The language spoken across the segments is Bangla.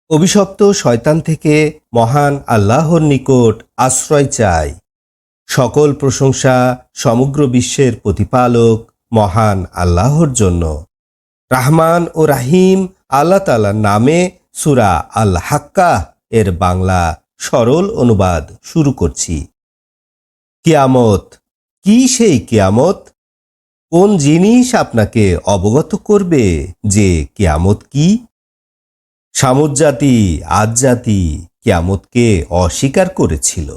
অভিশপ্ত শয়তান থেকে মহান আল্লাহর নিকট আশ্রয় চাই। সকল প্রশংসা সমগ্র বিশ্বের প্রতিপালক মহান আল্লাহর জন্য। রাহমান ও রাহিম আল্লাহ তাআলার নামে সূরা আল হাক্কাহ এর বাংলা সরল অনুবাদ শুরু করছি। কিয়ামত কি? সেই কিয়ামত কোন জিনিস আপনাকে অবগত করবে যে কিয়ামত কি? সামুদ জাতি আদ জাতি কিয়ামতকে অস্বীকার করেছিল।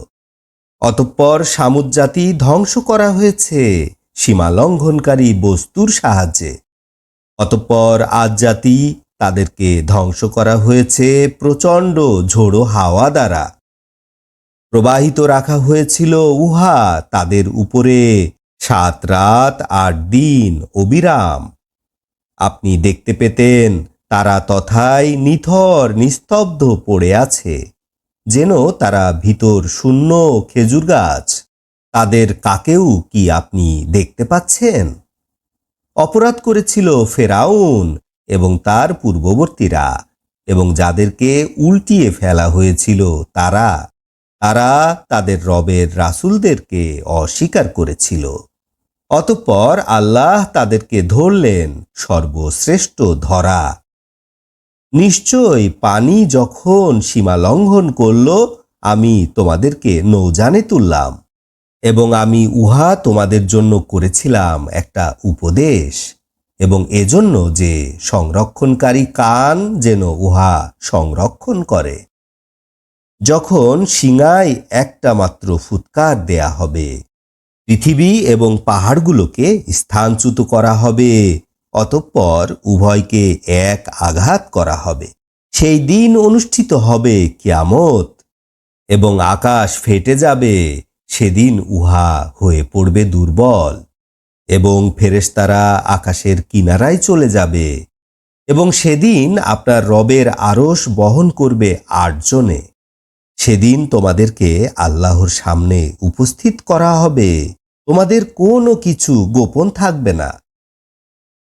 অতঃপর সামুদ জাতি ধ্বংস করা হয়েছে সীমা লঙ্ঘনকারী বস্তুর সাহায্যে। অতঃপর আদ জাতি তাদেরকে ধ্বংস করা হয়েছে প্রচণ্ড ঝোড়ো হাওয়া দ্বারা। প্রবাহিত রাখা হয়েছিল উহা তাদের উপরে 7 রাত 8 দিন অবিরাম। আপনি দেখতে পেতেন তারা তথায় নিথর নিস্তব্ধ পড়ে আছে, যেন তারা ভিতর শূন্য খেজুর গাছ। তাদের কাকেও কি আপনি দেখতে পাচ্ছেন? অপরাধ করেছিল ফেরাউন এবং তার পূর্ববর্তীরা, এবং যাদেরকে উল্টিয়ে ফেলা হয়েছিল তারা তাদের রবের রাসূলদেরকে অস্বীকার করেছিল। অতঃপর আল্লাহ তাদেরকে ধরলেন সর্বশ্রেষ্ঠ ধরা। নিশ্চয় পানি যখন সীমা লঙ্ঘন করল, আমি তোমাদেরকে নৌযানে তুললাম, এবং আমি উহা তোমাদের জন্য করেছিলাম একটা উপদেশ, এবং এজন্য যে সংরক্ষণকারী কান যেন উহা সংরক্ষণ করে। যখন শিঙায় একটা মাত্র ফুৎকার দেয়া হবে, পৃথিবী এবং পাহাড়গুলোকে স্থানচ্যুত করা হবে, অতঃপর উভয়কে এক আঘাত করা হবে। সেই দিন অনুষ্ঠিত হবে কিয়ামত, এবং আকাশ ফেটে যাবে। সেদিন উহা হয়ে পড়বে দুর্বল, এবং ফেরেশতারা আকাশের কিনারায় চলে যাবে, এবং সেদিন আপনার রবের আরশ বহন করবে 8 জনে। সেদিন তোমাদেরকে আল্লাহর সামনে উপস্থিত করা হবে, তোমাদের কোনো কিছু গোপন থাকবে না।